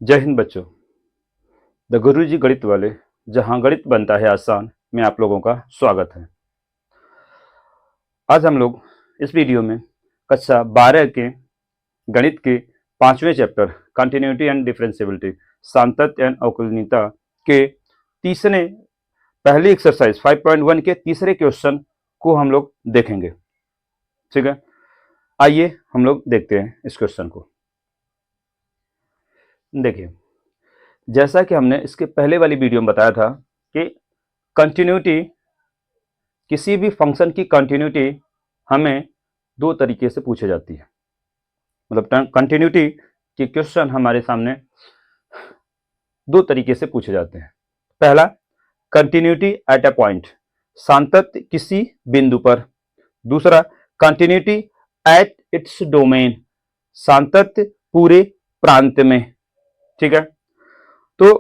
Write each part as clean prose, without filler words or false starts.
जय हिंद बच्चों। द गुरुजी गणित वाले, जहां गणित बनता है आसान, में आप लोगों का स्वागत है। आज हम लोग इस वीडियो में कक्षा 12 के गणित के 5वें चैप्टर कंटिन्यूटी एंड डिफरेंशिएबिलिटी, सातत्य एवं अवकलनीयता के तीसरे पहली एक्सरसाइज 5.1 के तीसरे क्वेश्चन को हम लोग देखेंगे। ठीक है, आइए हम लोग देखते हैं इस क्वेश्चन को। देखिए, जैसा कि हमने इसके पहले वाली वीडियो में बताया था कि कंटिन्यूटी, किसी भी फंक्शन की कंटिन्यूटी हमें दो तरीके से पूछी जाती है। मतलब कंटिन्यूटी के क्वेश्चन हमारे सामने दो तरीके से पूछे जाते हैं। पहला, कंटिन्यूटी एट अ पॉइंट, सातत्य किसी बिंदु पर। दूसरा, कंटिन्यूटी एट इट्स डोमेन, सातत्य पूरे प्रांत में। ठीक है, तो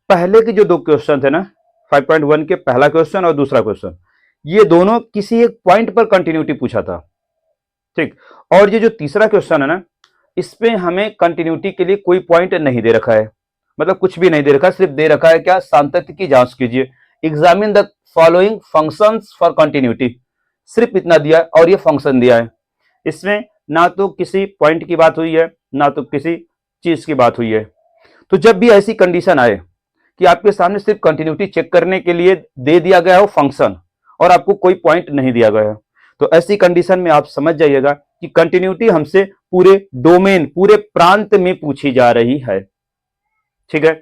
पहले के जो दो क्वेश्चन थे ना, 5.1 के पहला क्वेश्चन और दूसरा क्वेश्चन, ये दोनों किसी एक पॉइंट पर कंटिन्यूटी पूछा था। ठीक, और ये जो तीसरा क्वेश्चन है ना, इसमें हमें कंटिन्यूटी के लिए कोई पॉइंट नहीं दे रखा है, मतलब कुछ भी नहीं दे रखा, सिर्फ दे रखा है क्या, सातत्य की जांच कीजिए, examine the following functions for continuity, सिर्फ इतना दिया और ये फंक्शन दिया है। इसमें ना तो किसी पॉइंट की बात हुई है, ना तो किसी चीज की बात हुई है। तो जब भी ऐसी कंडीशन आए कि आपके सामने सिर्फ कंटिन्यूटी चेक करने के लिए दे दिया गया हो फंक्शन और आपको कोई पॉइंट नहीं दिया गया है, तो ऐसी कंडीशन में आप समझ जाइएगा कि कंटिन्यूटी हमसे पूरे डोमेन, पूरे प्रांत में पूछी जा रही है। ठीक है,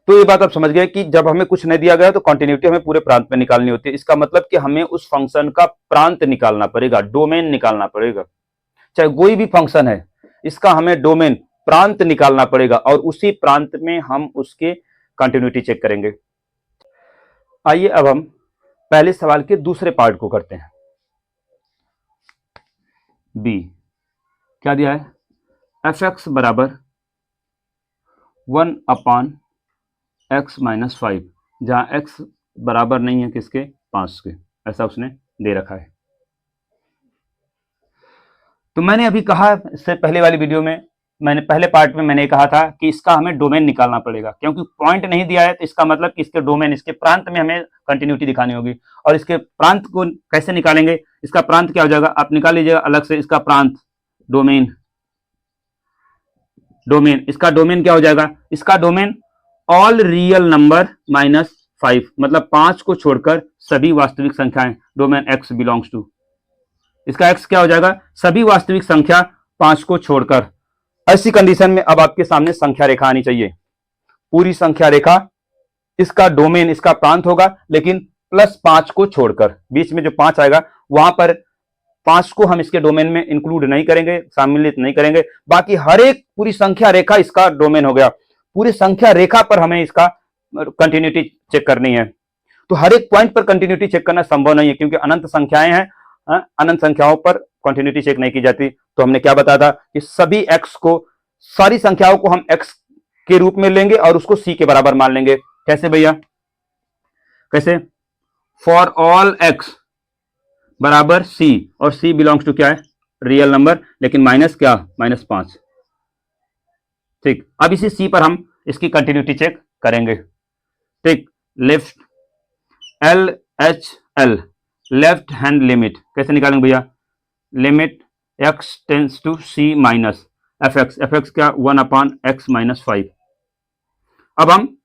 तो ये बात आप समझ गए कि जब हमें कुछ नहीं दिया गया तो कंटिन्यूटी हमें पूरे प्रांत में निकालनी होती है। इसका मतलब कि हमें उस फंक्शन का प्रांत निकालना पड़ेगा, डोमेन निकालना पड़ेगा। चाहे कोई भी फंक्शन है, इसका हमें डोमेन, प्रांत निकालना पड़ेगा और उसी प्रांत में हम उसके कंटिन्यूटी चेक करेंगे। आइए अब हम पहले सवाल के दूसरे पार्ट को करते हैं। बी क्या दिया है, एफ एक्स बराबर 1/x-5, जहां x बराबर नहीं है किसके, 5 के, ऐसा उसने दे रखा है। तो मैंने अभी कहा, इससे पहले वाली वीडियो में मैंने पहले पार्ट में मैंने कहा था कि इसका हमें डोमेन निकालना पड़ेगा, क्योंकि पॉइंट नहीं दिया है तो इसका मतलब कि इसके डोमेन, इसके प्रांत में हमें कंटिन्यूटी दिखानी होगी। और इसके प्रांत को कैसे निकालेंगे, इसका प्रांत क्या हो जाएगा, आप निकाल लीजिएगा अलग से, इसका प्रांत, डोमेन, डोमेन, इसका डोमेन क्या हो जाएगा, इसका डोमेन ऑल रियल नंबर -5, मतलब 5 को छोड़कर सभी वास्तविक संख्याएं, डोमेन x बिलोंग्स टू, इसका x क्या हो जाएगा, सभी वास्तविक संख्या 5 को छोड़कर। ऐसी कंडीशन में अब आपके सामने संख्या रेखा आनी चाहिए, पूरी संख्या रेखा, इसका डोमेन, इसका प्रांत होगा, लेकिन +5 को छोड़कर, बीच में जो 5 आएगा वहां पर 5 को हम इसके डोमेन में इंक्लूड नहीं करेंगे, सम्मिलित नहीं करेंगे। बाकी हर एक पूरी संख्या रेखा इसका डोमेन हो गया। पूरी संख्या रेखा पर हमें इसका कंटिन्यूटी चेक करनी है। तो हर एक पॉइंट पर कंटिन्यूटी चेक करना संभव नहीं है, क्योंकि अनंत संख्याएं हैं, अनंत संख्याओं पर कंटिन्यूटी चेक नहीं की जाती। तो हमने क्या बताया था कि सभी एक्स को, सारी संख्याओं को हम एक्स के रूप में लेंगे और उसको सी के बराबर मान लेंगे। कैसे भैया, कैसे, फॉर ऑल एक्स बराबर सी, और सी बिलोंग्स टू क्या है, रियल नंबर, लेकिन माइनस क्या, -5। ठीक, अब इसी सी पर हम इसकी कंटिन्यूटी चेक करेंगे। ठीक, left L H L, left hand limit कैसे निकालेंगे भैया, limit x tends to c minus F X क्या, 1/x-5। अब हम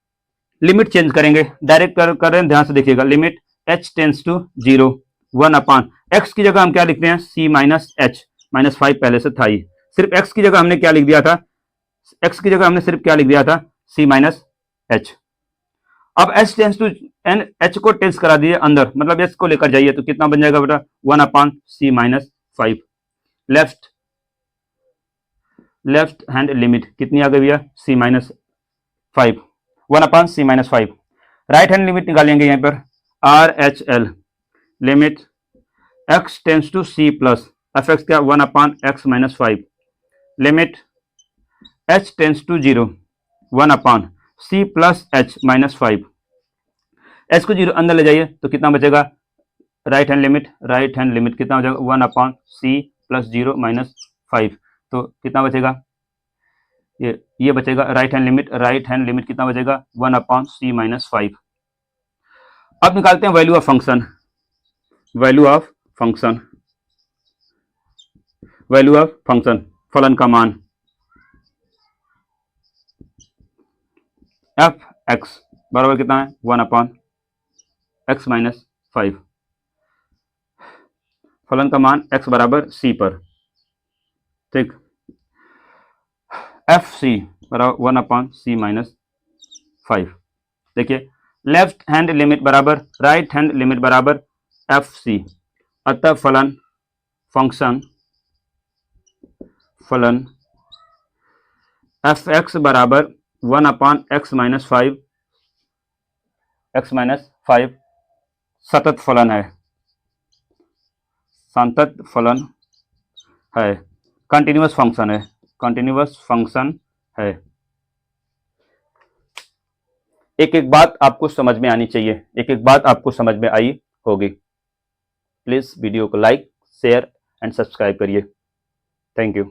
लिमिट चेंज करेंगे, डायरेक्ट कर रहे हैं, ध्यान से देखिएगा, limit h tends to 0, 1/x की जगह हम क्या लिखते हैं, c माइनस h, -5 पहले से था ही, सिर्फ x की जगह हमने क्या लिख दिया था, x की जगह हमने सिर्फ क्या लिख दिया था, c माइनस h। अब h tends to N, h को टेंस करा दिए अंदर, मतलब h को लेकर जाइए, तो कितना बन जाएगा बेटा, 1/c-5। लेफ्ट हैंड लिमिट कितनी आ गई भैया, c-5, 1/c-5। Right hand limit निकालेंगे यहां पर, RHL, limit x tends to c plus F X क्या, 1/x-5, limit h tends to 0, 1/c plus h-5। h को 0 अंदर ले जाइए तो कितना बचेगा, राइट हैंड लिमिट कितना हो जाएगा, 1/c प्लस 0 -5, तो कितना बचेगा, ये बचेगा राइट हैंड लिमिट कितना बचेगा 1/c माइनस 5। अब निकालते हैं वैल्यू ऑफ फंक्शन। फलन का मान एफ एक्स बराबर कितना है 1/x माइनस 5। फलन का मान x बराबर c पर, ठीक। एफ सी बराबर 1/c माइनस 5। देखिए लेफ्ट हैंड लिमिट बराबर राइट हैंड लिमिट बराबर एफ सी, अतः फलन एफ एक्स बराबर 1/x माइनस 5 सतत फलन है, कंटिन्यूअस फंक्शन है। एक एक बात आपको समझ में आनी चाहिए, एक एक बात आपको समझ में आई होगी। प्लीज वीडियो को लाइक, शेयर एंड सब्सक्राइब करिए। Thank you.